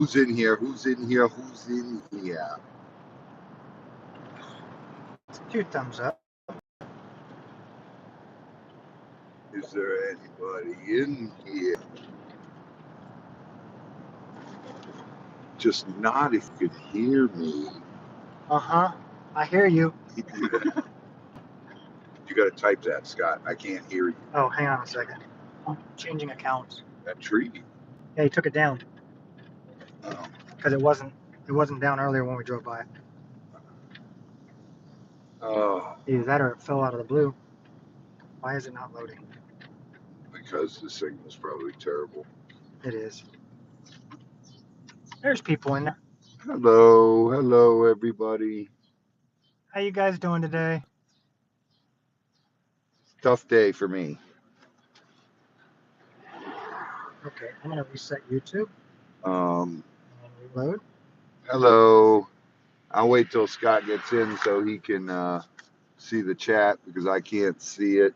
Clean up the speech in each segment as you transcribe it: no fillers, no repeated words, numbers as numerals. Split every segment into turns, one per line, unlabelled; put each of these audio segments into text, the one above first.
Who's in here? Who's in here? Who's in here?
2 thumbs up.
Is there anybody in here? Just not if you could hear me.
Uh-huh. I hear you.
You got to type that, Scott. I can't hear you.
Oh, hang on a second. I'm changing accounts.
That tree.
Yeah, he took it down
Oh,
because it wasn't down earlier when we drove by.
oh,
Either that or it fell out of the blue. Why is it not loading?
because the signal's probably terrible.
It is. There's people in there.
Hello, everybody.
How you guys doing today?
Tough day for me.
Okay, I'm gonna reset YouTube
Um,
and reload.
hello. I'll wait till Scott gets in so he can see the chat because I can't see it.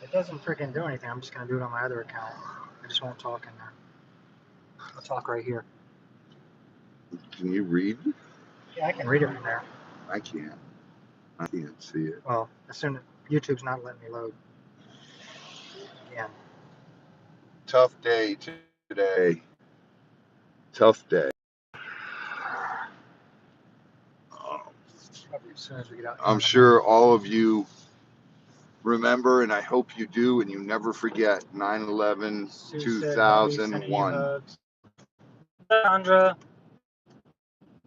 It doesn't freaking do anything. I'm just gonna do it on my other account. I just won't talk in there. I'll talk right here.
Can you read?
Yeah, I can read it from there.
I can't. I can't see it.
Well, as soon as YouTube's not letting me load. Again.
Tough day today. Tough day.
Probably as soon as we get out.
I'm sure all of you remember, and I hope you do, and you never forget 9/11, 2001.
Sandra.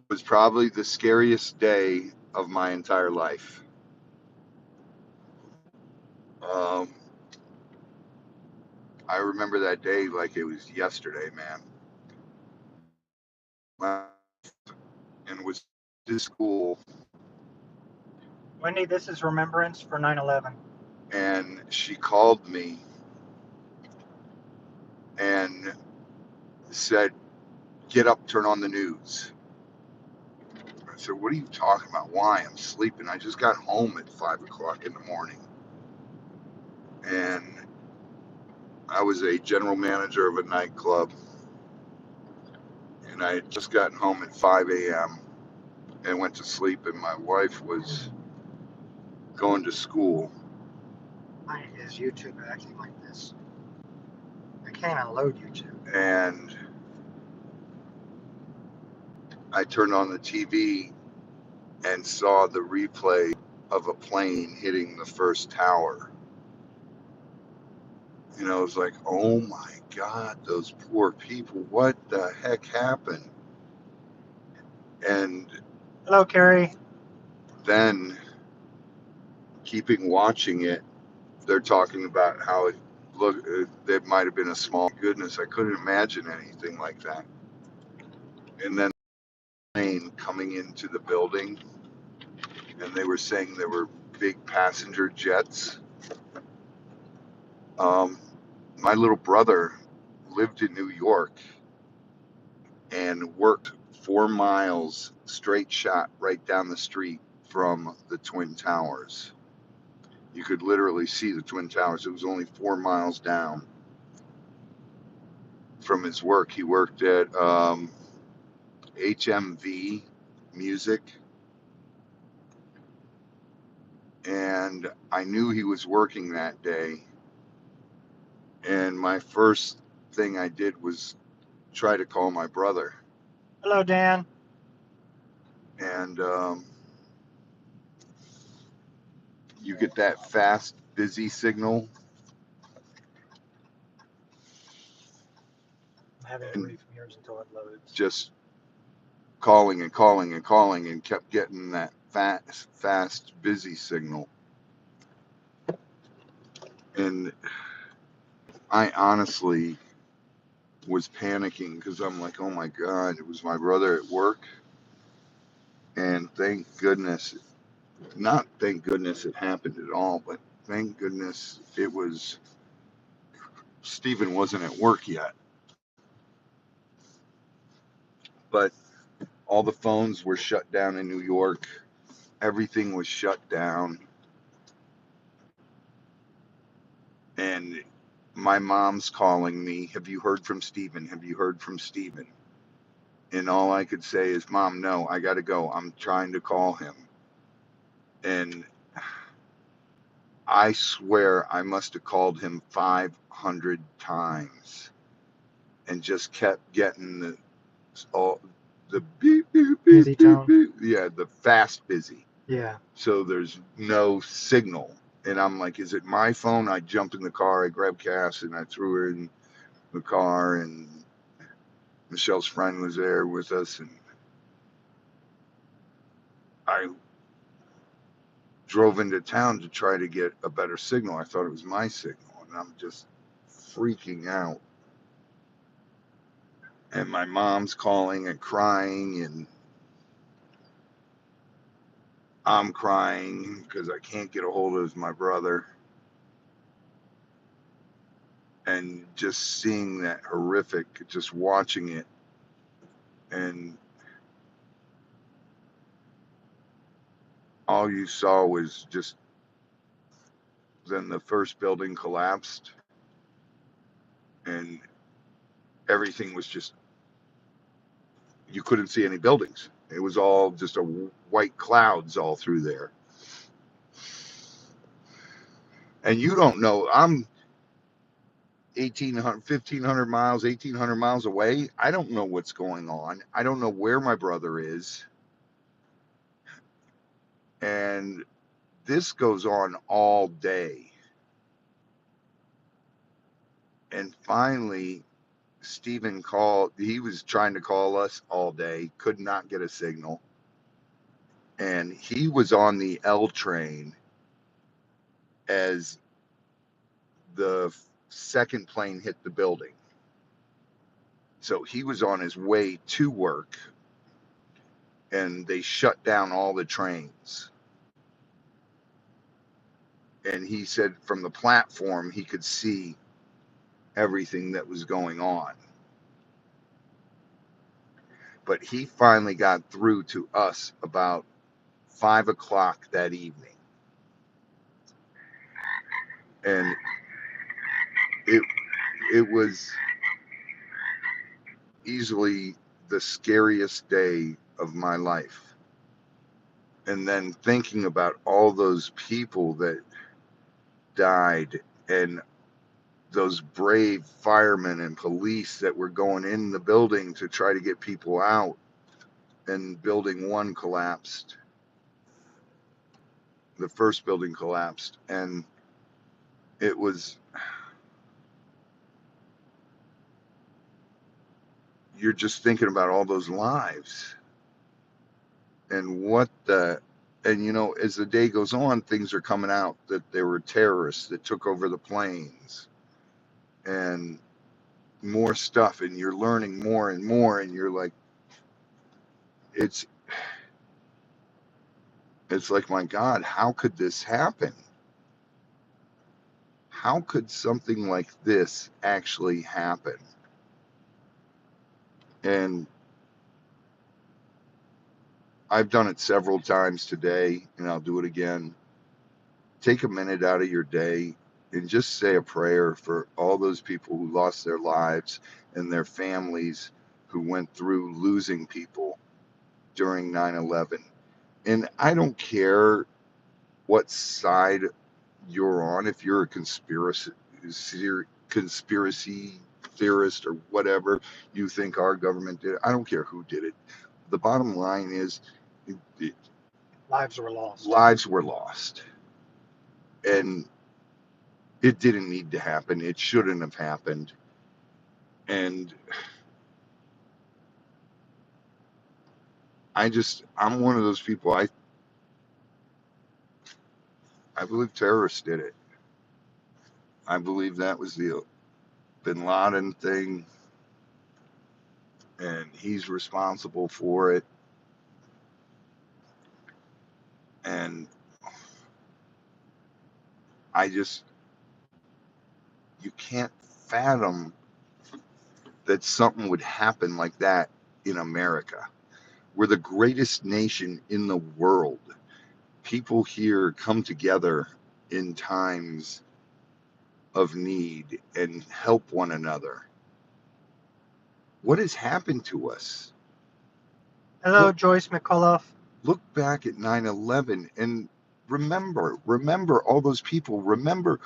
Was probably the scariest day of my entire life. I remember that day like it was yesterday, man. And was to school.
Wendy, this is remembrance for 9/11.
And she called me and said, "Get up, turn on the news." I said, "What are you talking about? Why? I'm sleeping. I just got home at 5 o'clock in the morning." And I was a general manager of a nightclub. And I had just gotten home at 5 a.m. and went to sleep, and my wife was going to school.
Why is YouTube acting like this? I can't even load YouTube.
And I turned on the TV and saw the replay of a plane hitting the first tower. You know, it was like, oh my God, those poor people. What the heck happened? And
hello, Carrie.
Then, keeping watching it, they're talking about how it looked, it might have been a small goodness. I couldn't imagine anything like that. And then the plane coming into the building, and they were saying there were big passenger jets. My little brother lived in New York and worked 4 miles straight shot right down the street from the Twin Towers. You could literally see the Twin Towers. It was only 4 miles down from his work. He worked at HMV Music, and I knew he was working that day. And my first thing I did was try to call my brother.
Hello, Dan.
And you get that fast, busy signal.
I'm having to read from yours until it loads.
Just calling and calling and calling, and kept getting that fast, busy signal. And I honestly was panicking because I'm like, oh my God, it was my brother at work. And not thank goodness it happened at all, but thank goodness Stephen wasn't at work yet. But all the phones were shut down in New York. Everything was shut down. And my mom's calling me, "Have you heard from Stephen? Have you heard from Stephen?" And all I could say is, Mom, no, I got to go. I'm trying to call him. And I swear I must have called him 500 times and just kept getting all the beep, beep, beep,
Busy
beep,
tone.
beep. Yeah, the fast busy.
Yeah.
So there's no signal. And I'm like, is it my phone? I jumped in the car, I grabbed Cass, and I threw her in the car. And Michelle's friend was there with us. And I drove into town to try to get a better signal. I thought it was my signal. And I'm just freaking out. And my mom's calling and crying. And I'm crying because I can't get a hold of my brother. And just seeing that horrific, just watching it. And all you saw was just then the first building collapsed and everything was just, you couldn't see any buildings. It was all just a white clouds all through there. And you don't know, I'm 1,500 miles, 1,800 miles away. I don't know what's going on. I don't know where my brother is. And this goes on all day. And finally, Stephen called. He was trying to call us all day, could not get a signal. And he was on the L train as the second plane hit the building. So he was on his way to work and they shut down all the trains. And he said from the platform, he could see everything that was going on. But he finally got through to us about 5 o'clock that evening. And it was easily the scariest day of my life. And then thinking about all those people that died and those brave firemen and police that were going in the building to try to get people out, and building one collapsed. The first building collapsed, and it was, you're just thinking about all those lives and and as the day goes on, things are coming out that there were terrorists that took over the planes and more stuff, and you're learning more and more, and you're like, it's like, my God, how could this happen? How could something like this actually happen? And I've done it several times today, and I'll do it again. Take a minute out of your day and just say a prayer for all those people who lost their lives and their families who went through losing people during 9/11. And I don't care what side you're on, if you're a conspiracy theorist or whatever you think our government did. I don't care who did it. The bottom line is,
Lives were lost.
Lives were lost. And it didn't need to happen. It shouldn't have happened. And I'm one of those people. I believe terrorists did it. I believe that was the Bin Laden thing, and he's responsible for it. And you can't fathom that something would happen like that in America. We're the greatest nation in the world. People here come together in times of need and help one another. What has happened to us?
Hello,
Look,
Joyce McCullough.
look back at 9/11 and remember all those people. Remember,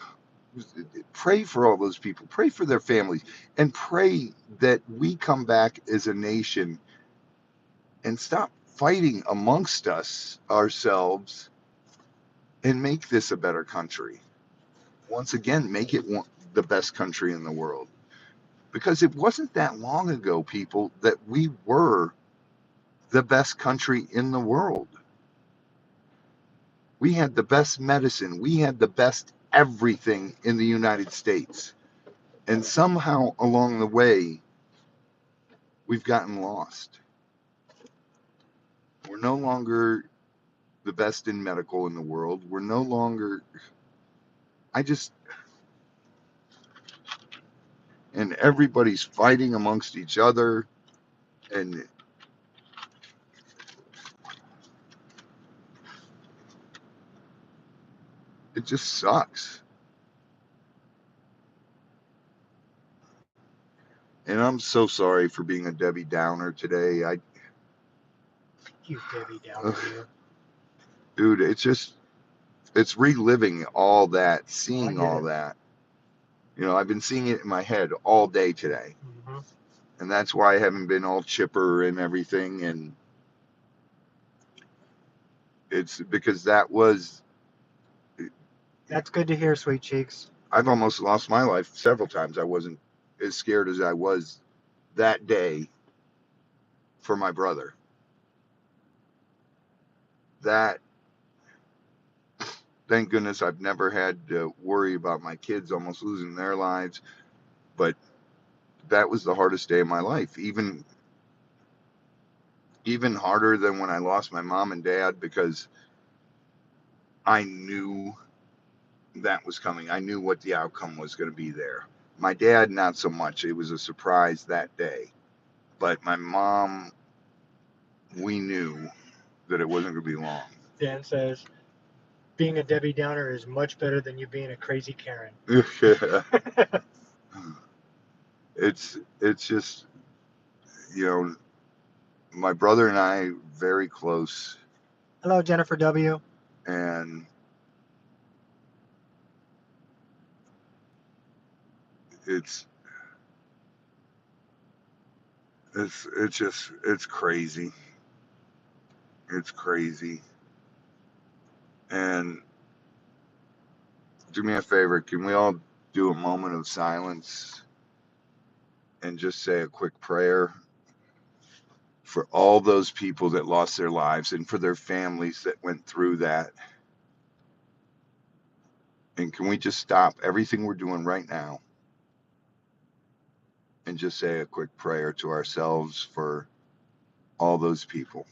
pray for all those people. Pray for their families, and pray that we come back as a nation and stop fighting amongst us ourselves and make this a better country. Once again, make it the best country in the world. Because it wasn't that long ago, people, that we were the best country in the world. We had the best medicine. We had the best everything in the United States. And somehow along the way, we've gotten lost. We're no longer the best in medical in the world. We're no longer, I just, and everybody's fighting amongst each other. And it just sucks. And I'm so sorry for being a Debbie Downer today.
You Debbie Downer, you.
Dude, it's reliving all that,
I
seeing
get
all
it.
that. I've been seeing it in my head all day today.
Hmm.
And that's why I haven't been all chipper and everything. And it's because
That's good to hear, sweet cheeks.
I've almost lost my life several times. I wasn't as scared as I was that day for my brother. That, thank goodness, I've never had to worry about my kids almost losing their lives. But that was the hardest day of my life. Even harder than when I lost my mom and dad, because I knew that was coming. I knew what the outcome was going to be there. My dad, not so much. It was a surprise that day. But my mom, we knew that it wasn't going to be long.
Dan says, being a Debbie Downer is much better than you being a crazy Karen.
It's just, my brother and I very close,
Hello, Jennifer W.
and it's it's crazy. It's crazy. And do me a favor, can we all do a moment of silence and just say a quick prayer for all those people that lost their lives and for their families that went through that? And can we just stop everything we're doing right now and just say a quick prayer to ourselves for all those people?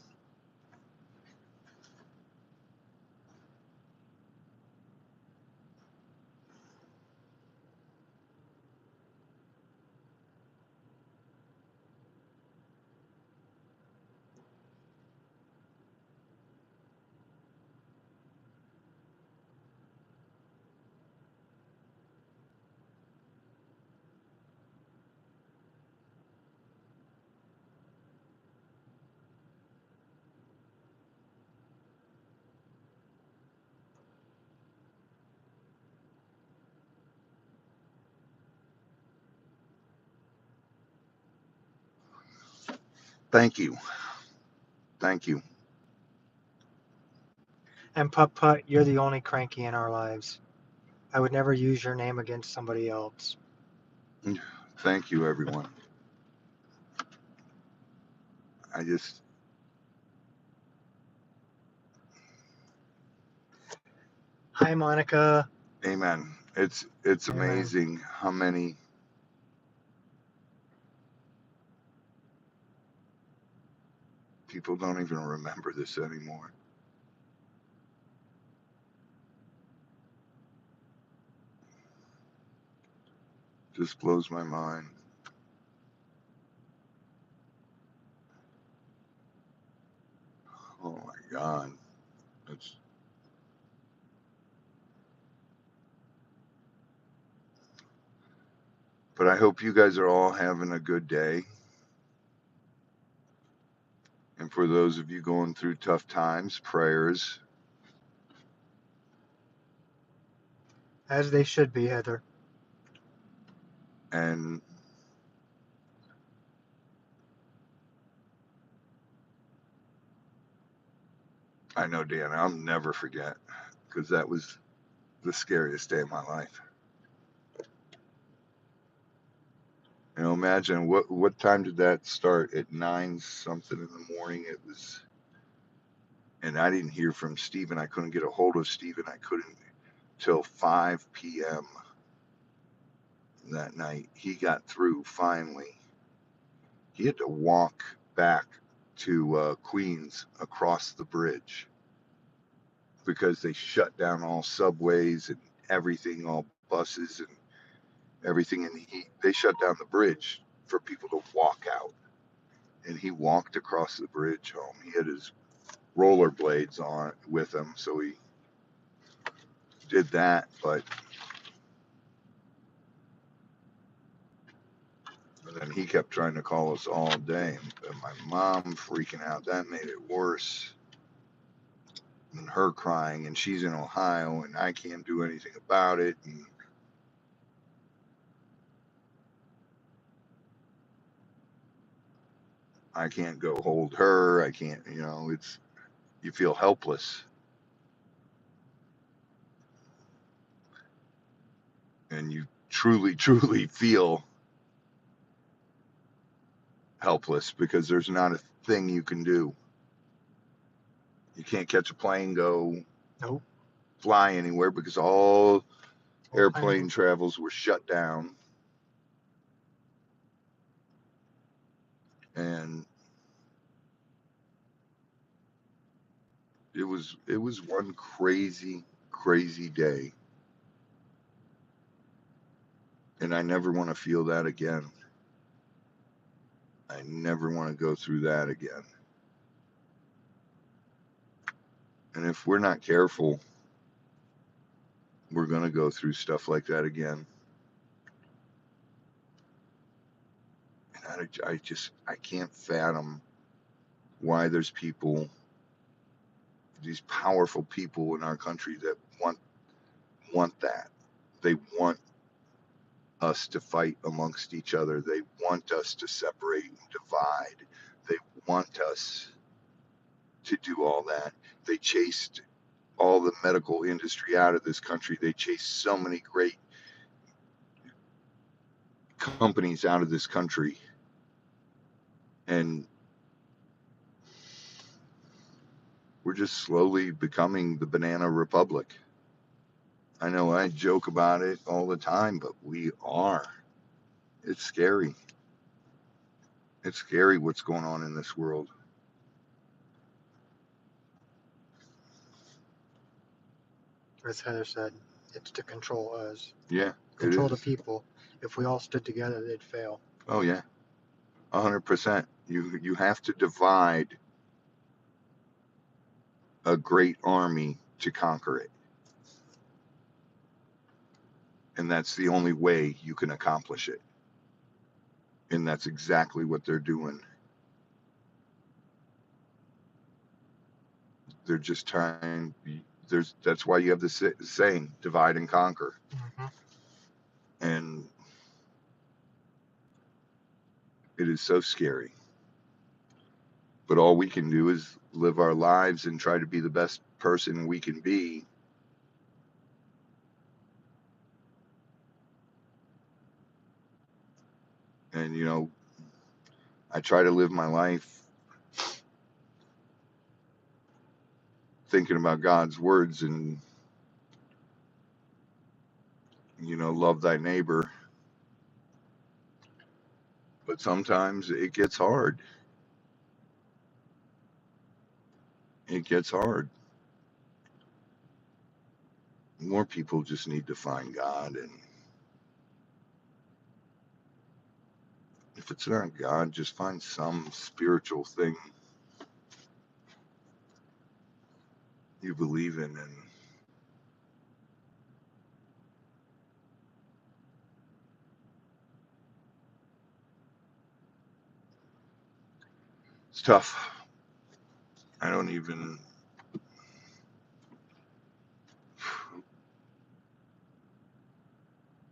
Thank you. Thank you.
And Putt Putt, you're the only cranky in our lives. I would never use your name against somebody else.
Thank you, everyone. I just,
Hi, Monica.
amen. It's
Amen.
amazing how many people don't even remember this anymore. Just blows my mind. Oh my God. It's, but I hope you guys are all having a good day. And for those of you going through tough times, prayers.
As they should be, Heather.
And I know, Dan, I'll never forget, because that was the scariest day of my life. You know, imagine what time did that start? At 9 something in the morning. It was, and I didn't hear from Stephen. I couldn't get a hold of Stephen. I couldn't till 5 p.m. that night. He got through finally. He had to walk back to Queens across the bridge because they shut down all subways and everything, all buses and everything in the heat. They shut down the bridge for people to walk out. And he walked across the bridge home. He had his rollerblades on with him, so he did that. But then he kept trying to call us all day. And my mom freaking out. That made it worse. And her crying, and she's in Ohio, and I can't do anything about it. And I can't go hold her. I can't, it's, you feel helpless. And you truly, truly feel helpless because there's not a thing you can do. You can't catch a plane, go
Nope.
fly anywhere because all airplane
Plane.
travels were shut down. And it was one crazy, crazy day. And I never want to feel that again. I never want to go through that again. And if we're not careful, we're going to go through stuff like that again. And I can't fathom why there's people, these powerful people in our country that want that. They want us to fight amongst each other. They want us to separate and divide. They want us to do all that. They chased all the medical industry out of this country. They chased so many great companies out of this country. And we're just slowly becoming the banana republic. I know I joke about it all the time, but we are. It's scary. It's scary what's going on in this world.
As Heather said, it's to control us.
Yeah,
Control
it
the
is.
people. If we all stood together, they'd fail.
Oh yeah, 100%. You have to divide a great army to conquer it, and that's the only way you can accomplish it. And that's exactly what they're doing. They're just trying. That's why you have the saying, divide and conquer.
Mm-hmm.
And it is so scary. But all we can do is live our lives and try to be the best person we can be. And, I try to live my life thinking about God's words and, love thy neighbor. But sometimes it gets hard. It gets hard. More people just need to find God. And if it's not God, just find some spiritual thing you believe in. And it's tough. I don't even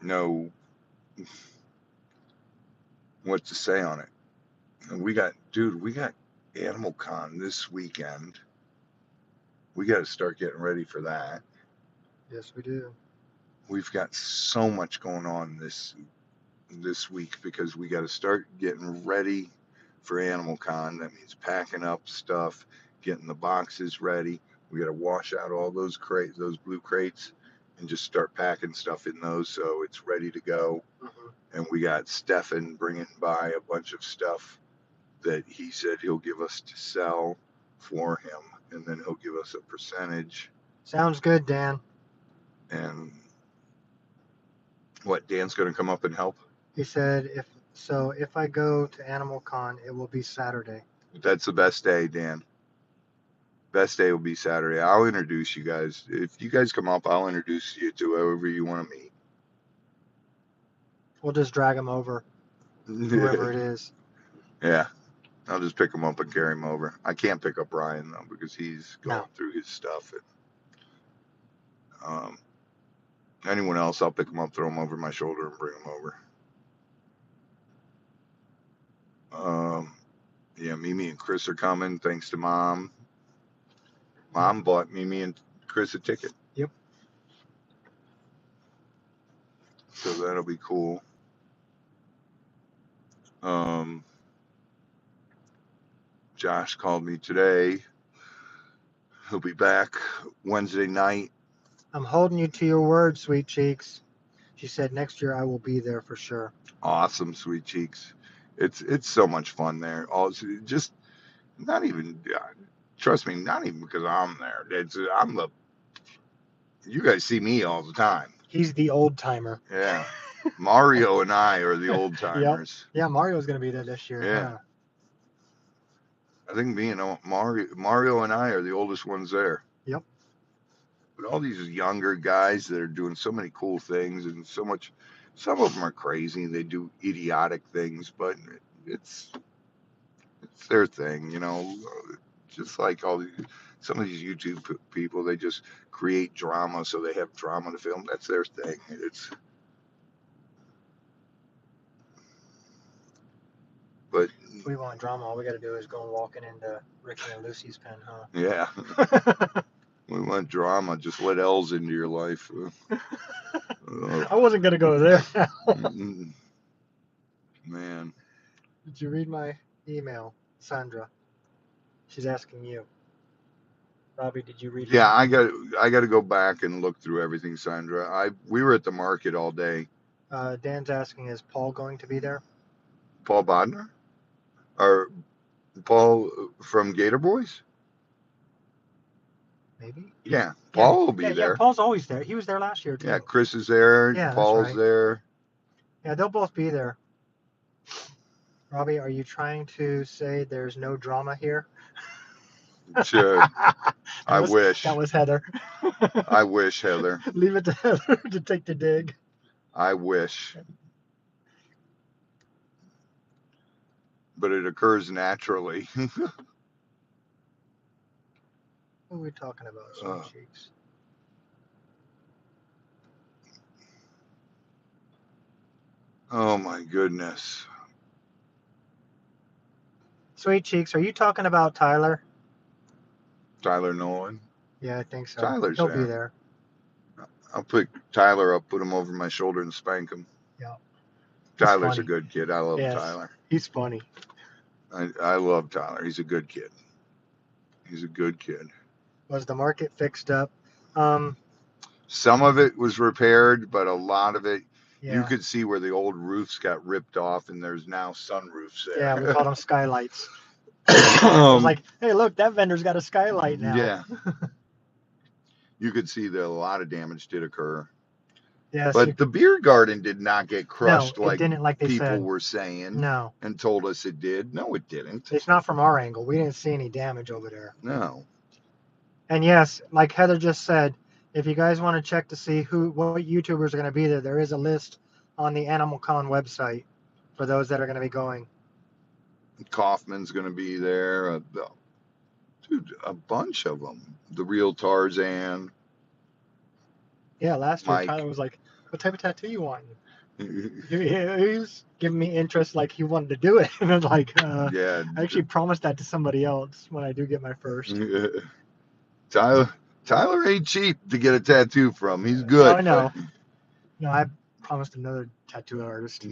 know what to say on it. And we got Animal Con this weekend. We got to start getting ready for that.
Yes, we do.
We've got so much going on this week because we got to start getting ready for Animal Con. That means packing up stuff, getting the boxes ready. We got to wash out all those those blue crates, and just start packing stuff in those so it's ready to go. And we got Stefan bringing by a bunch of stuff that he said he'll give us to sell for him, and then he'll give us a percentage.
Sounds good, Dan.
And what, Dan's going to come up and help?
He said if I go to Animal Con, it will be Saturday.
That's the best day, Dan. Best day will be Saturday. I'll introduce you guys. If you guys come up, I'll introduce you to whoever you want to meet.
We'll just drag him over, whoever it is.
Yeah, I'll just pick him up and carry him over. I can't pick up Ryan though because he's going through his stuff. And, anyone else, I'll pick him up, throw him over my shoulder, and bring him over. Yeah, Mimi and Chris are coming. Thanks to Mom. Mom bought Mimi and Chris a ticket.
Yep.
So that'll be cool. Josh called me today. He'll be back Wednesday night.
I'm holding you to your word, Sweet Cheeks. She said next year I will be there for sure.
Awesome, Sweet Cheeks. It's so much fun there. Also, just not even, trust me, not even because I'm there. You guys see me all the time.
He's the old timer.
Yeah. Mario and I are the old timers.
Yep. Yeah, Mario's going to be there this year.
Yeah.
Huh?
I think me and Mario and I are the oldest ones there.
Yep.
But all these younger guys that are doing so many cool things and so much, some of them are crazy. They do idiotic things, but it's their thing, you know. Just like some of these YouTube people, they just create drama so they have drama to film. That's their thing. But
if we want drama, all we got to do is go walking into Ricky and Lucy's pen, huh?
Yeah. We want drama. Just let L's into your life.
I wasn't going to go there now.
Man.
Did you read my email, Sandra? She's asking you. Robbie, did you read?
Yeah, I got to go back and look through everything, Sandra. We were at the market all day.
Dan's asking, is Paul going to be there?
Paul Bodner? Or Paul from Gator Boys?
Maybe.
Yeah, Paul will be there.
Yeah, Paul's always there. He was there last year too.
Yeah, Chris is there.
Yeah,
Paul's
that's right.
there.
Yeah, they'll both be there. Robbie, are you trying to say there's no drama here?
Sure. I wish.
That was Heather.
I wish, Heather.
Leave it to Heather to take the dig.
I wish. But it occurs naturally.
What are we talking about, Sweet Cheeks?
Oh my goodness.
Sweet Cheeks, are you talking about Tyler?
Tyler Nolan?
Yeah, I think so.
He'll
be there.
I'll pick Tyler up, put him over my shoulder, and spank him.
Yeah.
Tyler's a good kid. I love Tyler.
He's funny.
I love Tyler. He's a good kid.
Was the market fixed up?
Some of it was repaired, but a lot of it,
yeah.
You could see where the old roofs got ripped off, and there's now sunroofs there.
Yeah, we call them skylights. I was like, hey, look, that vendor's got a skylight now.
Yeah. You could see that a lot of damage did occur.
Yeah,
but the beer garden did not get crushed
like
people
said.
Were saying.
No.
And told us it did. No, it didn't.
It's not from our angle. We didn't see any damage over there.
No.
And yes, like Heather just said, if you guys want to check to see what YouTubers are going to be there, there is a list on the Animal Con website for those that are going to be going.
Kaufman's going to be there. Dude, a bunch of them. The real Tarzan,
Yeah, last year
Mike.
Tyler was like, "What type of tattoo you want?" He was giving me interest, like he wanted to do it, and I was like,
Yeah.
I actually promised that to somebody else when I do get my first.
Tyler ain't cheap to get a tattoo from. He's
Oh,
good.
I know. No, I promised another tattoo artist.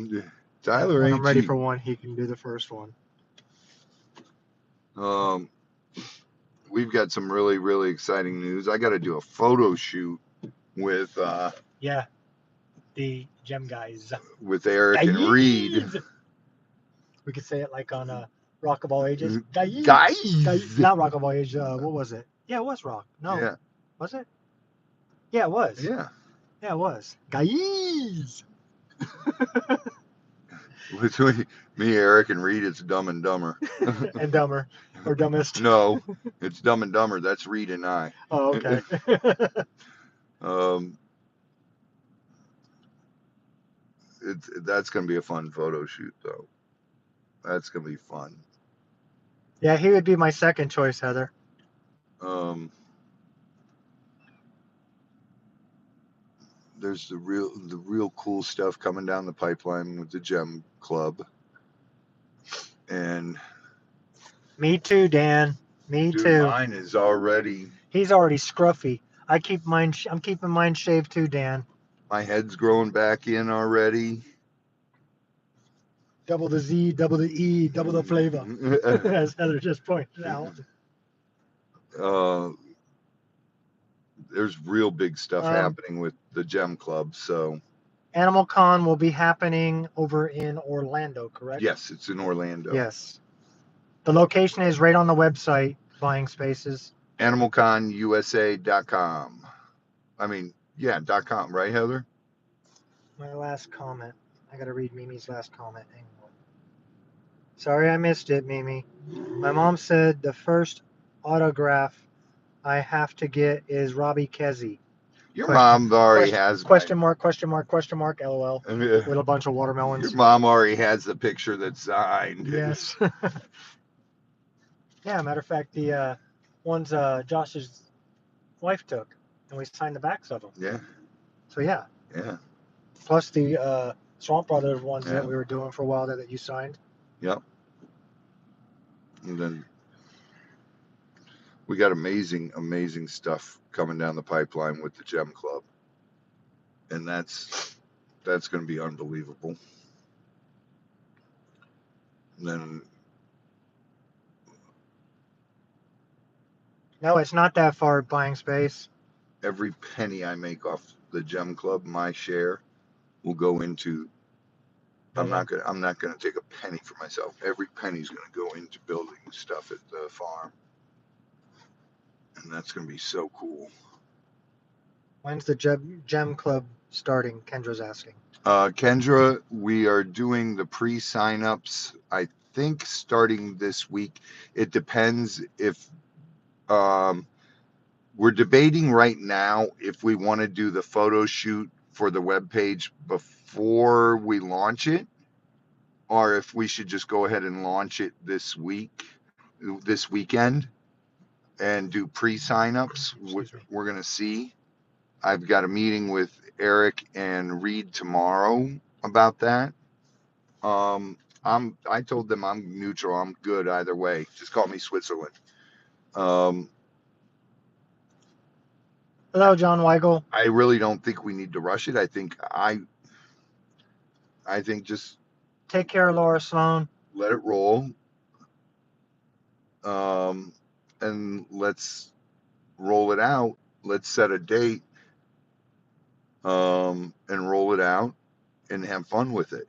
Tyler
When
ain't
I'm ready
cheap.
for one, he can do the first one.
We've got some really, really exciting news. I got to do a photo shoot with
Yeah, the gem guys.
Eric and Reed.
Guys! We could say it like on Rock of All Ages. Guys!
Guys.
Not Rock of All Ages. What was it? Yeah, it was Rock. No,
Yeah.
was it? Yeah, it was.
Yeah.
Yeah, it was. Guys!
Between me, Eric, and Reed, it's Dumb and Dumber.
And Dumber. Or Dumbest.
No, it's Dumb and Dumber. That's Reed and I.
Oh, okay.
That's gonna be a fun photo shoot, though. That's gonna be fun.
Yeah, he would be my second choice, Heather.
There's the real cool stuff coming down the pipeline with the Gem Club, and
Me too, Dan. Me
dude,
too.
mine is already.
He's already scruffy. I'm keeping mine shaved too, Dan.
My head's growing back in already.
Double the Z, double the E, double the flavor. As Heather just pointed out.
There's real big stuff happening with the Gem Club. So
Animal Con will be happening over in Orlando, correct?
yes, it's in Orlando.
Yes. The location is right on the website, Buying Spaces.
AnimalConUSA.com. I mean, yeah, .com, right, Heather?
My last comment. I gotta read Mimi's last comment. Hang on. Sorry I missed it, Mimi. My mom said the first autograph I have to get is Robbie Kezzy.
Your mom already has.
Question mark, LOL.
With
a bunch of watermelons.
Your mom already has the picture that's signed.
Yes. Yeah, matter of fact, the ones Josh's wife took, and we signed the backs of them.
Yeah.
So yeah.
Yeah.
Plus the Swamp Brothers ones that we were doing for a while that you signed.
Yep. And then we got amazing, amazing stuff coming down the pipeline with the Gem Club, and that's going to be unbelievable. And then.
No, it's not that far, Buying Space.
Every penny I make off the Gem Club, my share, will go into. I'm not gonna take a penny for myself. Every penny's gonna go into building stuff at the farm, and that's gonna be so cool.
When's the Gem Club starting? Kendra's asking.
Kendra, we are doing the pre-sign-ups. I think starting this week. It depends if. We're debating right now if we want to do the photo shoot for the webpage before we launch it, or if we should just go ahead and launch it this weekend, and do pre-signups. We're going to see. I've got a meeting with Eric and Reed tomorrow about that. I told them I'm neutral. I'm good either way. Just call me Switzerland.
Hello, John Weigel.
I really don't think we need to rush it. I think just
take care of Laura Sloan.
Let it roll. And let's roll it out. Let's set a date. And roll it out and have fun with it.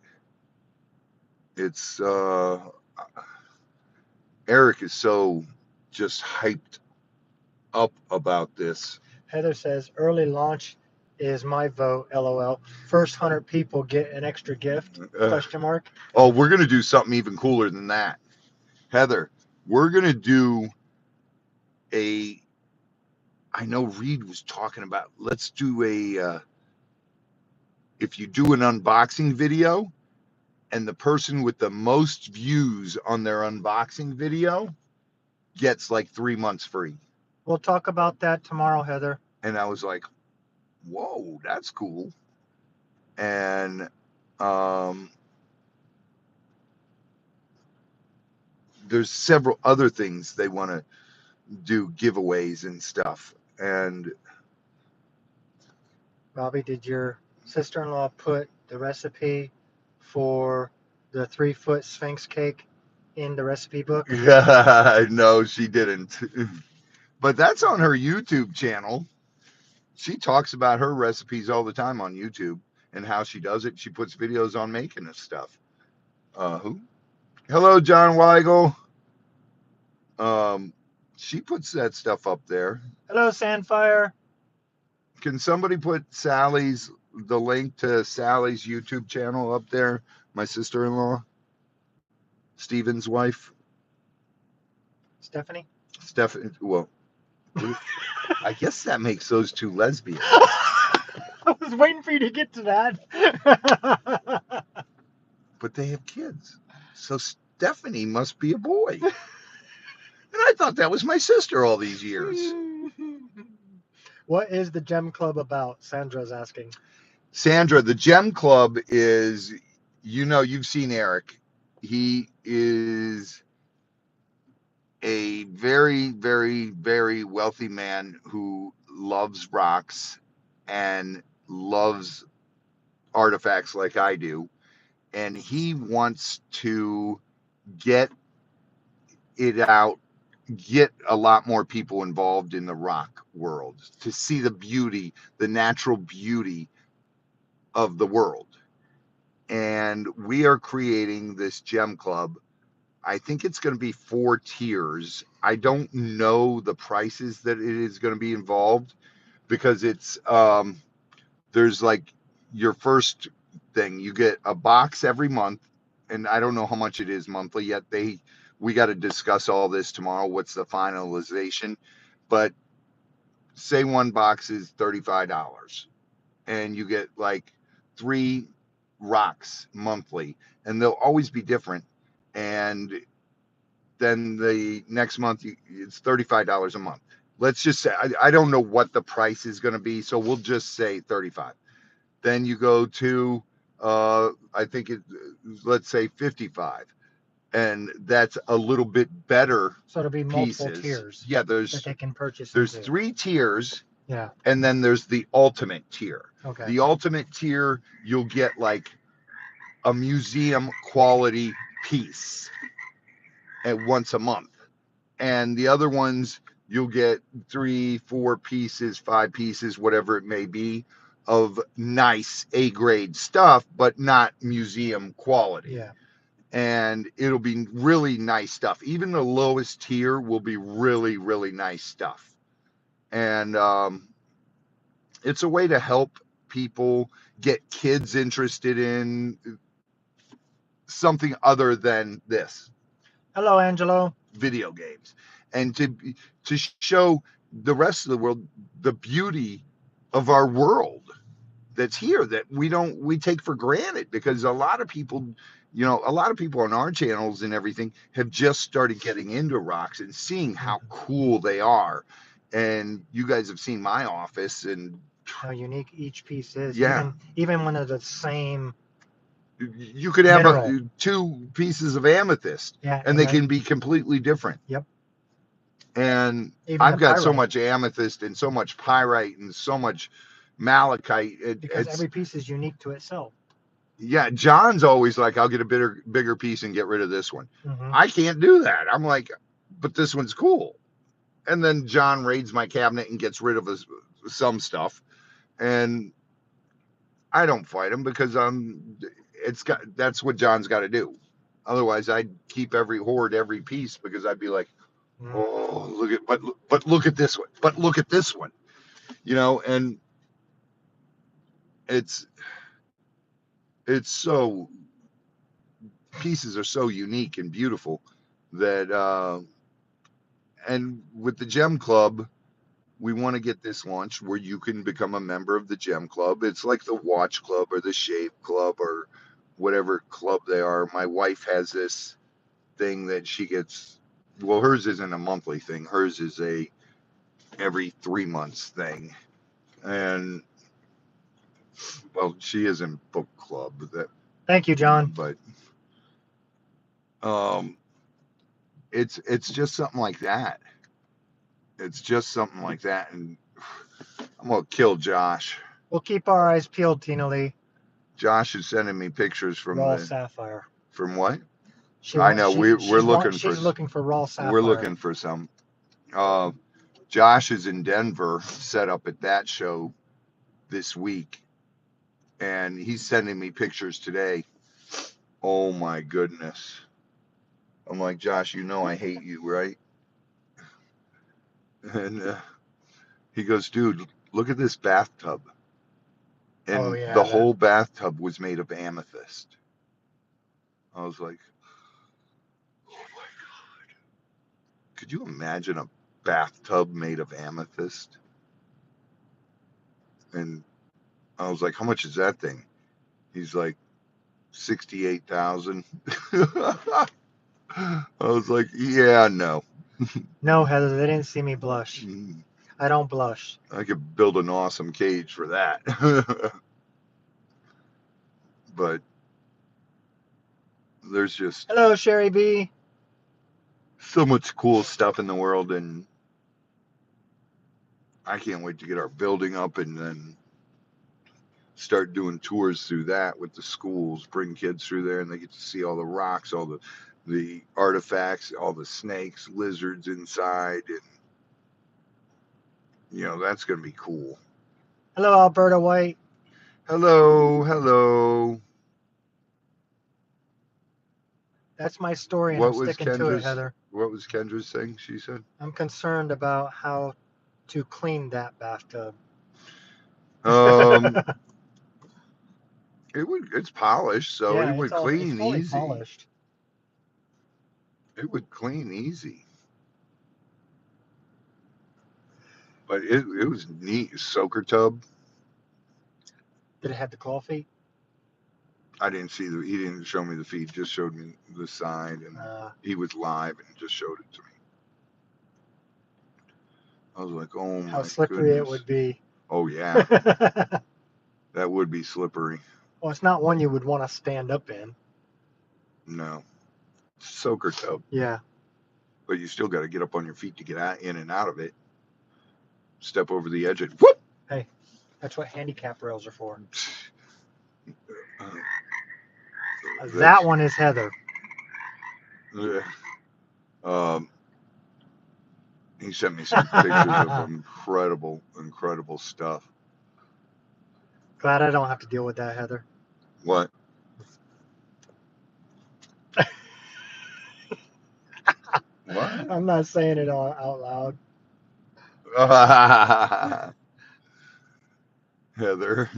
It's Eric is so just hyped up about this.
Heather says early launch is my vote. LOL. First 100 people get an extra gift? Question mark.
Oh, we're gonna do something even cooler than that, Heather. We're gonna do I know Reed was talking about. Let's do if you do an unboxing video, and the person with the most views on their unboxing video gets like 3 months free.
We'll talk about that tomorrow, Heather.
And I was like, whoa, that's cool. And there's several other things they want to do, giveaways and stuff. And
Robbie, did your sister-in-law put the recipe for the 3-foot Sphinx cake in the recipe book?
no, she didn't. But that's on her YouTube channel. She talks about her recipes all the time on YouTube and how she does it. She puts videos on making this stuff. Who? Hello, John Weigel. She puts that stuff up there.
Hello, Sandfire.
Can somebody put the link to Sally's YouTube channel up there? My sister-in-law, Steven's wife,
Stephanie?
Stephanie. Well, I guess that makes those two lesbians.
I was waiting for you to get to that.
But they have kids. So Stephanie must be a boy. And I thought that was my sister all these years.
What is the Gem Club about? Sandra's asking.
Sandra, the Gem Club is, you've seen Eric. He is a very, very, very wealthy man who loves rocks and loves artifacts like I do. And he wants to get it out, get a lot more people involved in the rock world to see the beauty, the natural beauty of the world. And we are creating this Gem Club. I think it's going to be 4 tiers. I don't know the prices that it is going to be involved because it's there's like your first thing, you get a box every month, and I don't know how much it is monthly yet. We got to discuss all this tomorrow. What's the finalization? But say one box is $35 and you get like 3 rocks monthly, and they'll always be different. And then the next month it's $35 a month. Let's just say I don't know what the price is going to be, so we'll just say 35. Then you go to I think let's say 55, and that's a little bit better.
So it'll be multiple
pieces.
tiers.
Yeah,
that they can purchase.
There's
into.
3 tiers.
Yeah.
And then there's the ultimate tier.
Okay.
The ultimate tier, you'll get like a museum quality piece at once a month. And the other ones, you'll get 3, 4 pieces, 5 pieces, whatever it may be, of nice A-grade stuff, but not museum quality.
Yeah.
And it'll be really nice stuff. Even the lowest tier will be really, really nice stuff. And it's a way to help people get kids interested in something other than this.
Hello, Angelo.
Video games, and to show the rest of the world the beauty of our world that's here that we take for granted, because a lot of people on our channels and everything have just started getting into rocks and seeing how cool they are. And you guys have seen my office and
how unique each piece is.
Yeah.
Even when they're the same.
You could have 2 pieces of amethyst,
Yeah,
and they can be completely different.
Yep.
And
Even
I've got
pyrite.
so much amethyst and so much pyrite and so much malachite.
Because every piece is unique to itself.
Yeah, John's always like, I'll get a bigger piece and get rid of this one.
Mm-hmm.
I can't do that. I'm like, but this one's cool. And then John raids my cabinet and gets rid of some stuff, and I don't fight him because that's what John's got to do. Otherwise, I'd keep every piece, because I'd be like, oh, look at this one, but look at this one, and it's so, pieces are so unique and beautiful that, and with the Gem Club, we want to get this launched where you can become a member of the Gem Club. It's like the Watch Club or the Shave Club or whatever club they are. My wife has this thing that she gets Well, hers isn't a monthly thing. Hers is a every 3 months thing. And well, she is in book club that,
Thank you, John.
but um, it's just something like that. It's just something like that, and I'm gonna kill Josh.
We'll keep our eyes peeled, Tina Lee.
Josh is sending me pictures from
Raw sapphire.
from what?
She
I
wants.
know we're looking for
She's looking for raw sapphire.
we're looking for some. Josh is in Denver, set up at that show this week, and he's sending me pictures today. Oh my goodness! I'm like, Josh, you know I hate you, right? And he goes, dude, look at this bathtub. And
Oh, yeah,
the
that-
whole bathtub was made of amethyst. I was like, oh my God. Could you imagine a bathtub made of amethyst? And I was like, how much is that thing? He's like, 68,000. I was like, yeah, no.
No, Heather, they didn't see me blush. I don't blush.
I could build an awesome cage for that. But there's just
Hello, Sherry B.
so much cool stuff in the world, and I can't wait to get our building up and then start doing tours through that with the schools, bring kids through there, and they get to see all the rocks, all the artifacts, all the snakes, lizards inside, and that's gonna be cool.
Hello, Alberta White.
Hello.
That's my story, and
What
I'm
was
sticking to it,
Kendra's?
Heather.
What was Kendra's thing? She said.
I'm concerned about how to clean that bathtub.
It's polished, so
yeah,
it would
it's
clean
fully
easy.
polished.
It would clean easy. But it was neat. Soaker tub.
Did it have the claw feet?
I didn't see he didn't show me the feed, just showed me the side, and he was live and just showed it to me. I was like, oh my
how slippery
goodness.
it would be.
Oh yeah. That would be slippery.
Well, it's not one you would want to stand up in.
No. Soaker tub.
Yeah.
But you still got to get up on your feet to get in and out of it. Step over the edge and whoop!
Hey, that's what handicap rails are for. That one is Heather.
He sent me some pictures of incredible stuff.
Glad I don't have to deal with that, Heather.
What? What?
I'm not saying it out loud.
Heather.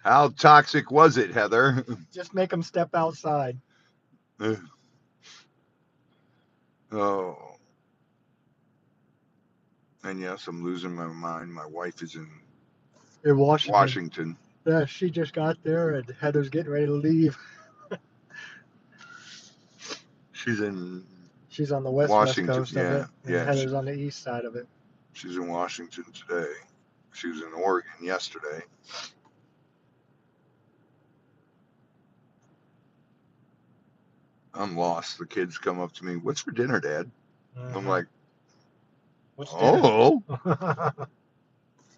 How toxic was it, Heather?
Just make them step outside.
Oh. And yes, I'm losing my mind. My wife is in Washington.
Yeah, she just got there, and Heather's getting ready to leave.
She's on
the west coast of it, and Heather's on the east side of it.
She's in Washington today. She was in Oregon yesterday. I'm lost. The kids come up to me, "What's for dinner, Dad?"
Mm-hmm.
I'm like,
"What's dinner?"
"Oh."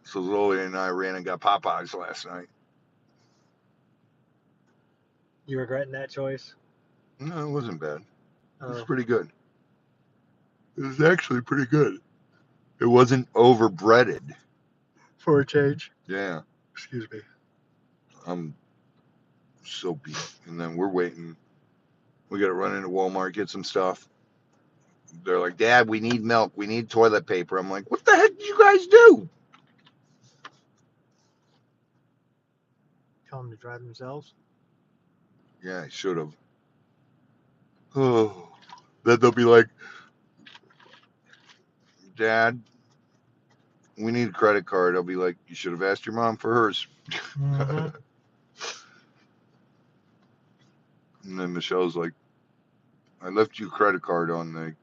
So Lily and I ran and got Popeyes last night.
You regretting that choice?
No, it wasn't bad.
Oh.
It was pretty good. It was actually pretty good. It wasn't overbreaded.
For a change.
Yeah.
Excuse me.
I'm so beat. And then we're waiting. We got to run into Walmart, get some stuff. They're like, "Dad, we need milk. We need toilet paper." I'm like, "What the heck did you guys do?"
Tell them to drive themselves.
Yeah, I should have. Oh. Then they'll be like, "Dad, we need a credit card." I'll be like, "You should have asked your mom for hers."
Mm-hmm.
And then Michelle's like, I left you a credit card on the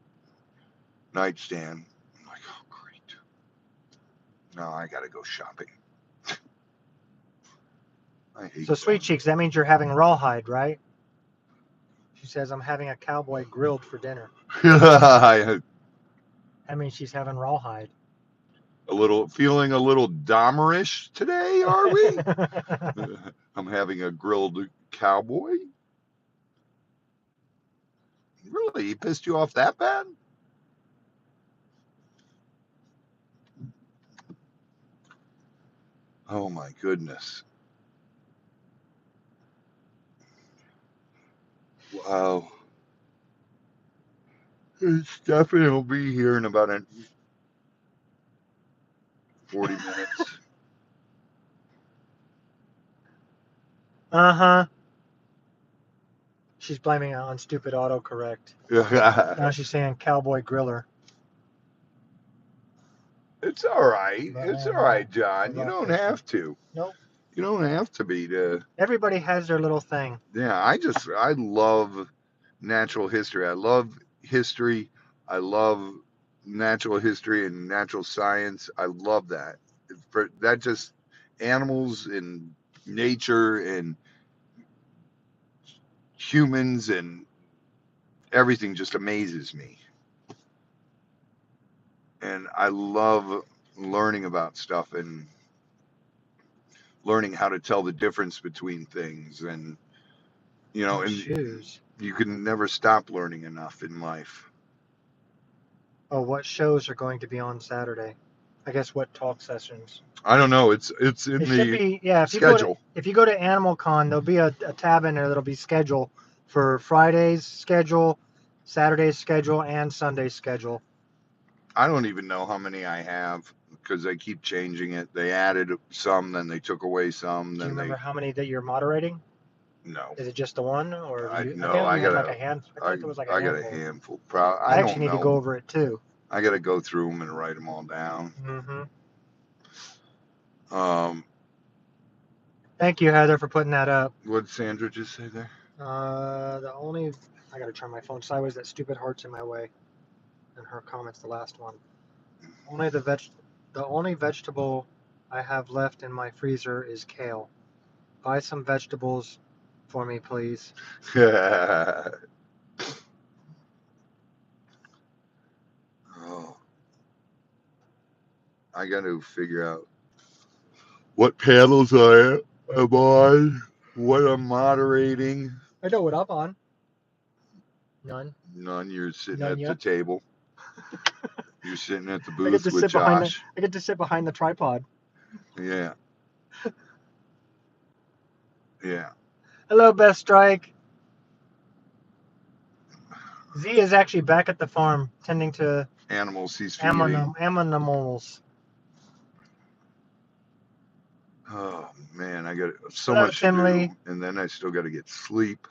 nightstand. I'm like, oh, great. Now I got to go shopping. I hate
So, Sweet
going.
Cheeks, that means you're having rawhide, right? She says, I'm having a cowboy grilled for dinner.
I
That means she's having rawhide.
feeling a little Dahmerish today, are we? I'm having a grilled cowboy. Really? He pissed you off that bad? Oh my goodness. Wow. Stephanie will be here in about 40 minutes.
Uh-huh. She's blaming it on stupid autocorrect. Now she's saying cowboy griller.
It's all right. It's all right, John. You don't have to.
Nope.
You don't have to be to.
Everybody has their little thing.
Yeah, I love natural history. I love history. I love natural history and natural science. I love that. For that, just animals and nature and humans and everything just amazes me. And I love learning about stuff and learning how to tell the difference between things. And and
Shoes.
you can never stop learning enough in life.
Oh, what shows are going to be on Saturday? I guess what talk sessions?
I don't know. It's in
It should
the
be, yeah.
schedule.
If you go to Animal Con, there'll be a tab in there that'll be schedule for Friday's schedule, Saturday's schedule, and Sunday's schedule.
I don't even know how many I have because they keep changing it. They added some, then they took away some.
Do you
Then
remember how many that you're moderating?
no.
Is it just the one, or
I
I
no.
think
I
you had
got
like a hand. I thought there was like a
I got a
handful.
handful.
I
I
actually
don't
need to go
know.
over it too.
I got to go through them and write them all down.
Mm-hmm.
Um,
Thank you, Heather, for putting that up.
what did Sandra just say there?
I gotta turn my phone sideways. That stupid heart's in my way. And her comment's the last one. The only vegetable I have left in my freezer is kale. Buy some vegetables for me, please.
Oh, I got to figure out what panels I am on, what I'm moderating.
I know what I'm on. None.
None. You're sitting
None
at the
yet.
table. You're sitting at the
I get
booth
to
with
sit behind
Josh.
I get to sit behind the tripod.
Yeah. Yeah.
Hello, Best Strike. Z is actually back at the farm tending to
Animals he's feeding.
animals.
Oh man, I got so
Hello,
much to
Tim
do,
Lee.
and then I still got to get sleep.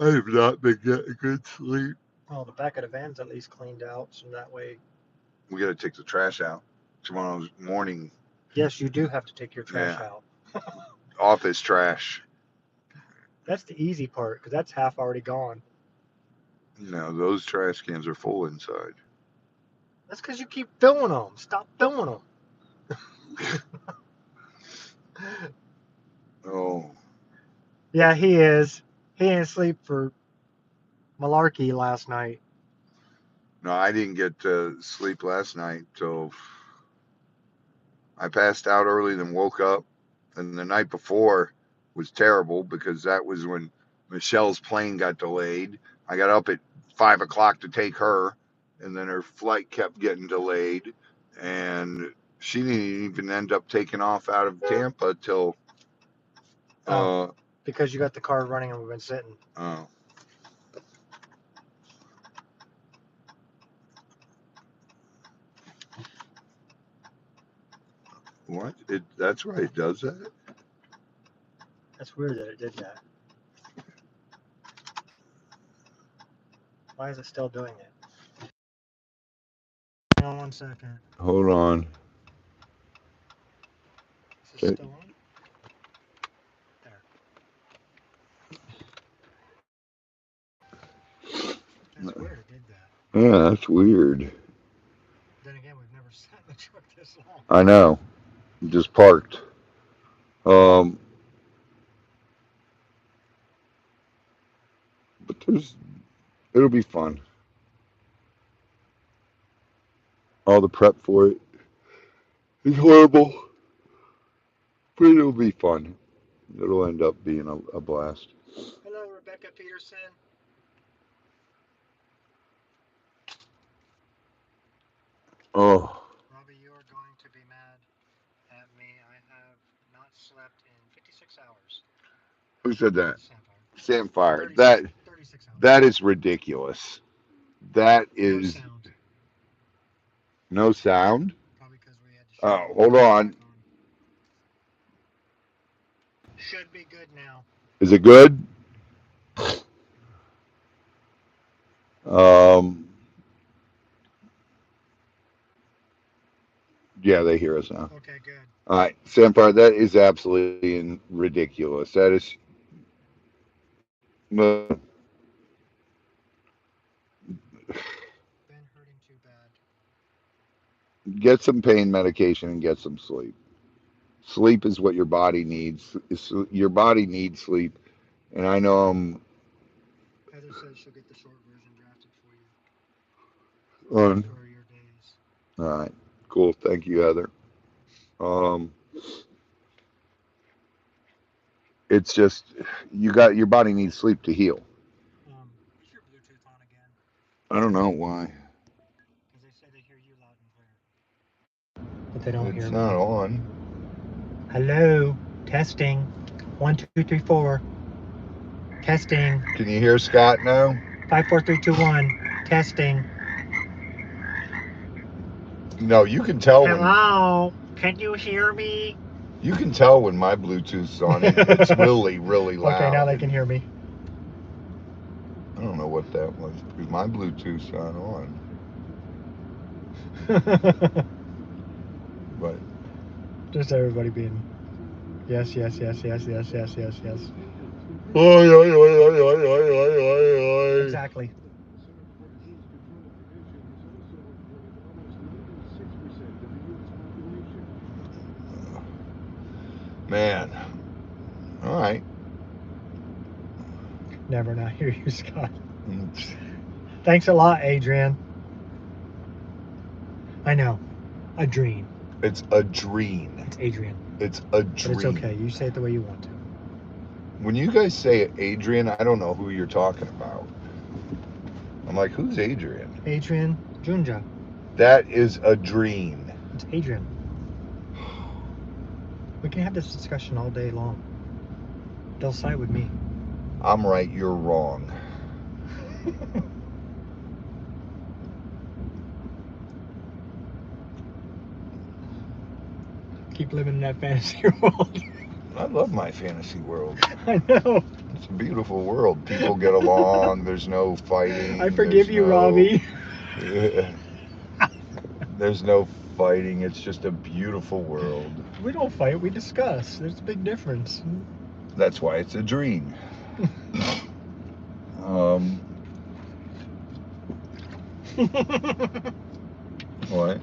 I have not been getting good sleep.
Oh, the back of the van's at least cleaned out, so that way.
We got to take the trash out tomorrow morning.
Yes, you do have to take your trash out.
Office trash.
That's the easy part, because that's half already gone.
No, those trash cans are full inside.
That's because you keep filling them. Stop filling them.
Oh.
Yeah, he is. He didn't sleep for malarkey last night.
No, I didn't get to sleep last night till I passed out early, then woke up. And the night before was terrible because that was when Michelle's plane got delayed. I got up at 5 o'clock to take her, and then her flight kept getting delayed, and she didn't even end up taking off out of Tampa till.
Because you got the car running and we've been sitting.
Oh. What? That's why it does that?
That's weird that it did that. Why is it still doing it? Hang on 1 second.
Hold on.
Is it still on? There. That's weird. It did that.
Yeah, that's weird.
Then again, we've never sat in the truck this long.
I know. Just parked. Um, but it'll be fun. All the prep for it is horrible, but it'll be fun. It'll end up being a blast.
Hello, Rebecca Peterson.
Oh,
Robbie, you are going to be mad at me. I have not slept in 56 hours.
who said that?
Sapphire.
Samfire.
36, 36 hours.
That is ridiculous. That
No
is
sound.
no sound.
Probably because we had to shut
Oh,
all the
hold
lights back
on.
on. Should be good now.
Is it good? Um, yeah, they hear us now.
Okay, good.
All right, Samfire. That is absolutely ridiculous. That is. uh,
Been hurting too bad.
Get some pain medication and get some sleep. Sleep is what your body needs. Your body needs sleep. And I know I'm
Heather says she'll get the short version drafted for you
on.
for your days.
All right, cool. Thank you, Heather. Um, it's just your body needs sleep to heal.
Is your Bluetooth on again?
I don't know why.
Because they say they hear you loud and clear. But they don't
It's
hear
not
me.
on.
Hello. Testing. 1 2 3 4. Testing.
Can you hear Scott now?
5 4 3 2 1. Testing.
No, you can tell
Hello. Can you hear me?
when my Bluetooth's on. It's really, really loud.
Okay, now they can hear me.
I don't know what that was because my Bluetooth's not on. But
Just everybody being yes, yes, yes, yes, yes, yes, yes, yes.
oi, oi, oi, oi, oi, oi, oi, oi.
Exactly.
Man. All right.
Never not hear you, Scott. Thanks a lot, Adrian. I know. A dream.
It's a dream.
It's Adrian.
It's a dream.
But it's okay. You say it the way you want to.
When you guys say Adrian, I don't know who you're talking about. I'm like, who's Adrian?
Adrian Junja.
That is a dream.
It's Adrian. We can have this discussion all day long. They'll side with me.
I'm right, you're wrong.
Keep living in that fantasy world.
I love my fantasy world.
I know.
It's a beautiful world. People get along. There's no fighting.
I forgive you, Robbie.
There's no fighting. It's just a beautiful world.
We don't fight. We discuss. There's a big difference.
That's why it's a dream. What?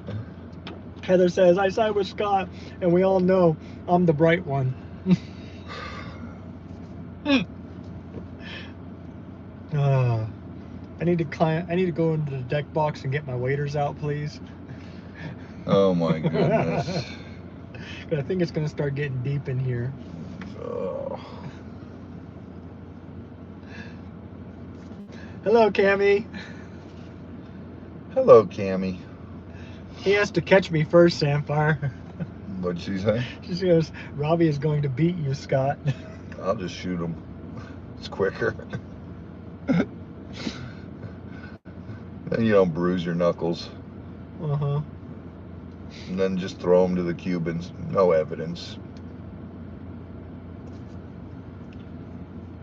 Heather says, I side with Scott, and we all know I'm the bright one. I need to go into the deck box and get my waders out, please.
Oh my goodness.
But I think it's going to start getting deep in here.
Oh.
Hello, Cammy.
Hello, Cammy.
He has to catch me first, Samfire.
What'd she say?
She goes, Robbie is going to beat you, Scott.
I'll just shoot him. It's quicker. Then you don't bruise your knuckles.
Uh-huh.
And then just throw them to the Cubans. No evidence.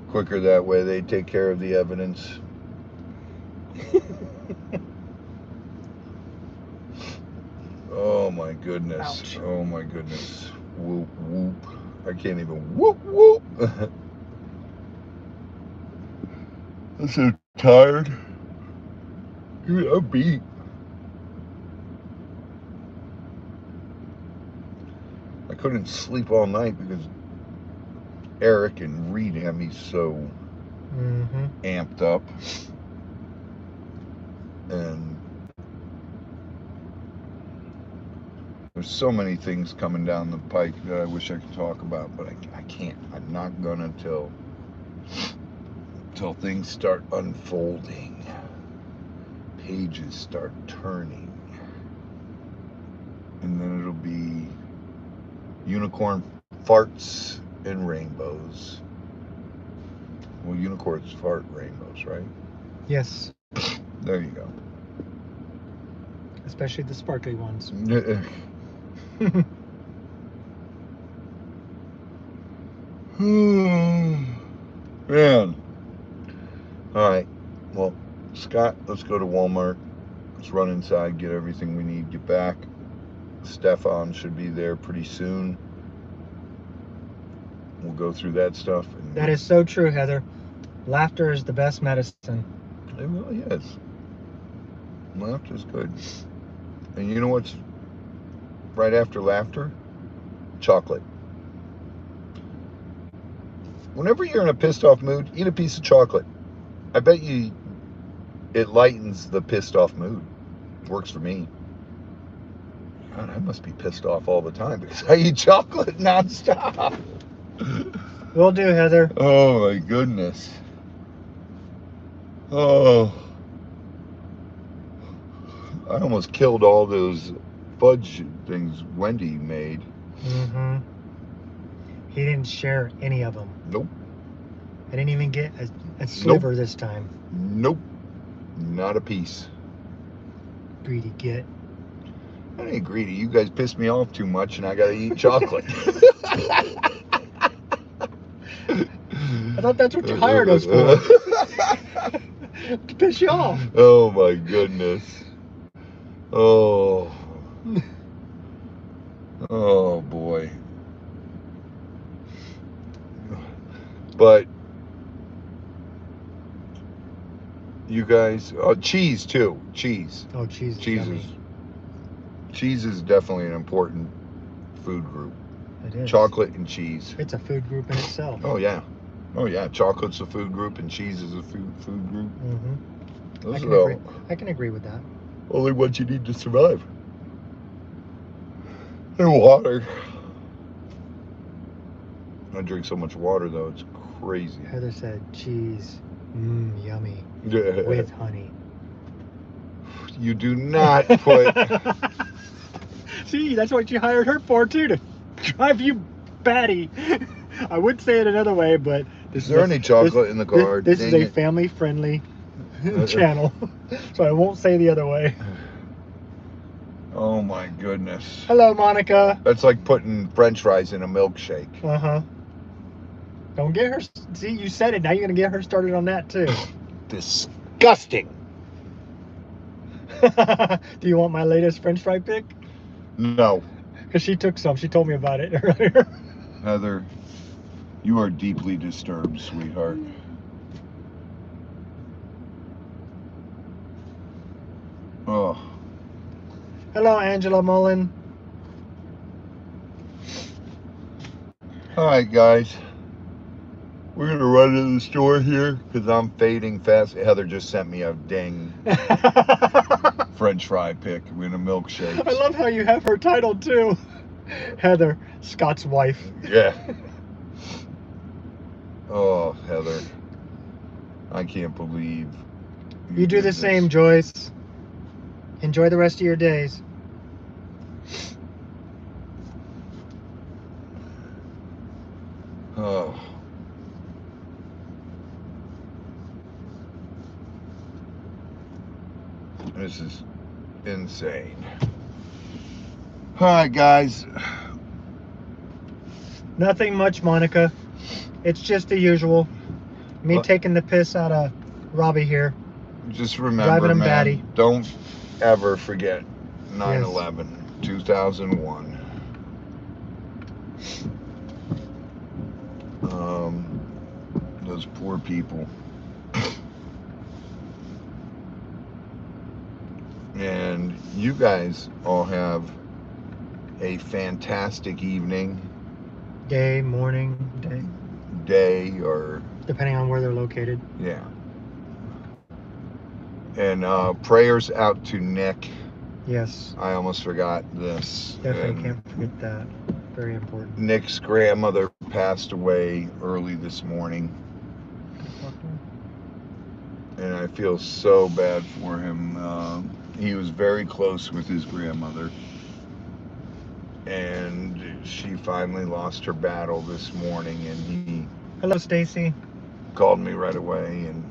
Quicker that way, they take care of the evidence. Oh my goodness.
Ouch.
Oh my goodness. Whoop, whoop. I can't even whoop, whoop. I'm so tired. Dude, I'm beat. I couldn't sleep all night because Eric and Reed have me so
Mm-hmm.
amped up. And there's so many things coming down the pike that I wish I could talk about, but I can't. I'm not gonna till things start unfolding. Pages start turning. And then it'll be unicorn farts and rainbows. Well, unicorns fart rainbows, right?
Yes,
There you go.
especially the sparkly ones.
Man. All right. Well, Scott, let's go to Walmart. Let's run inside, get everything we need, get back. Stefan should be there pretty soon. We'll go through that stuff. And
That is so true, Heather. Laughter is the best medicine.
it really is. Laughter's good. And you know what's right after laughter? Chocolate. Whenever you're in a pissed off mood, eat a piece of chocolate. I bet you it lightens the pissed off mood. Works for me. God, I must be pissed off all the time because I eat chocolate nonstop.
Will do, Heather.
Oh my goodness. Oh. I almost killed all those fudge things Wendy made.
Mm-hmm. He didn't share any of them.
Nope.
I didn't even get a sliver this time.
Nope. Not a piece.
Greedy git.
I ain't greedy. You guys piss me off too much and I gotta eat chocolate.
I thought that's what you hired us for. To piss you off.
Oh my goodness. Oh. Oh boy. But you guys, cheese too. Cheese.
Oh, cheese.
Cheese is definitely an important food group.
It is.
Chocolate and cheese.
It's a food group in itself.
Oh yeah. Oh yeah. Chocolate's a food group and cheese is a food group.
Mm-hmm.
Those are
I can agree with that.
only what you need to survive. And water. I drink so much water though, it's crazy.
Heather said cheese. Yummy. With honey.
You do not put.
See, that's what you hired her for too, to drive you batty. I would say it another way, but
Is there any chocolate in the car?
This is
Dang
a
it.
family-friendly channel, so I won't say the other way.
Oh my goodness.
Hello, Monica.
That's like putting French fries in a milkshake.
Uh-huh. Don't get her. See, you said it. Now you're gonna get her started on that too.
Disgusting.
Do you want my latest French fry pick?
No.
Because she took some. She told me about it earlier.
Heather, you are deeply disturbed, sweetheart. Oh.
Hello, Angela Mullen.
All right, guys. We're going to run to the store here because I'm fading fast. Heather just sent me a dang French fry pick with a milkshake.
I love how you have her title too. Heather, Scott's wife.
Yeah. Oh, Heather. I can't believe
You do
did
the
this.
same, Joyce. Enjoy the rest of your days.
Oh. This is insane. All right, guys.
Nothing much, Monica. It's just the usual. Me
What?
taking the piss out of Robbie here.
Just remember,
Driving him
man,
batty.
don't ever forget 9/11, 2001. Those poor people. And you guys all have a fantastic evening,
Day, morning,
day, or
depending on where they're located.
yeah. And prayers out to Nick.
Yes,
I almost forgot this.
definitely
And
can't forget that. Very important.
Nick's grandmother passed away early this morning, and I feel so bad for him. He was very close with his grandmother, and she finally lost her battle this morning, and he
Hello, Stacy.
called me right away, and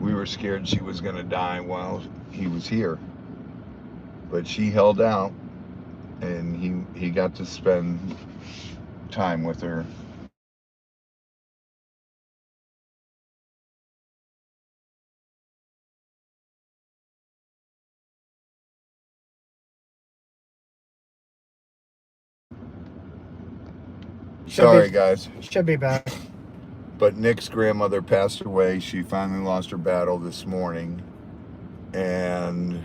we were scared she was going to die while he was here, but she held out, and he got to spend time with her. Sorry, guys.
Should be back.
But Nick's grandmother passed away. She finally lost her battle this morning. And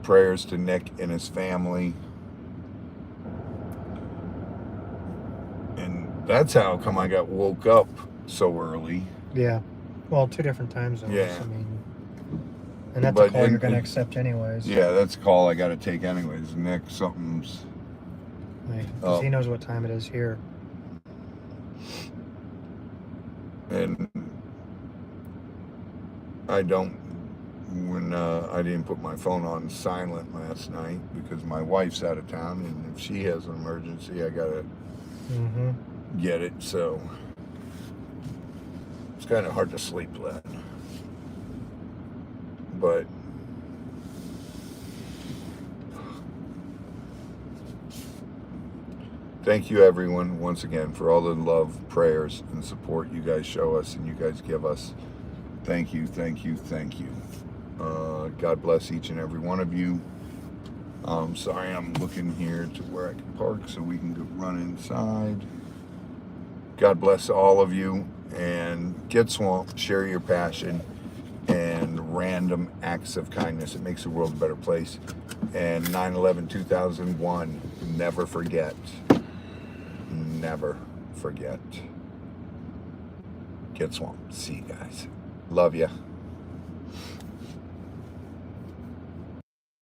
prayers to Nick and his family. And that's how come I got woke up so early.
Yeah. Well, 2 different time zones.
Yeah.
I mean, and that's a call you're going to accept anyways.
Yeah, that's a call I got to take anyways. Nick, something's...
Because he knows what time it is here.
And I didn't put my phone on silent last night because my wife's out of town, and if she has an emergency, I gotta get it. So it's kind of hard to sleep then. But thank you, everyone, once again, for all the love, prayers, and support you guys show us and you guys give us. Thank you, thank you, thank you. God bless each and every one of you. Sorry, I'm looking here to where I can park so we can go run inside. God bless all of you, and get swamped, share your passion, and random acts of kindness. It makes the world a better place. And 9/11/2001, never forget. Never forget. Get swamped. See you guys. Love ya.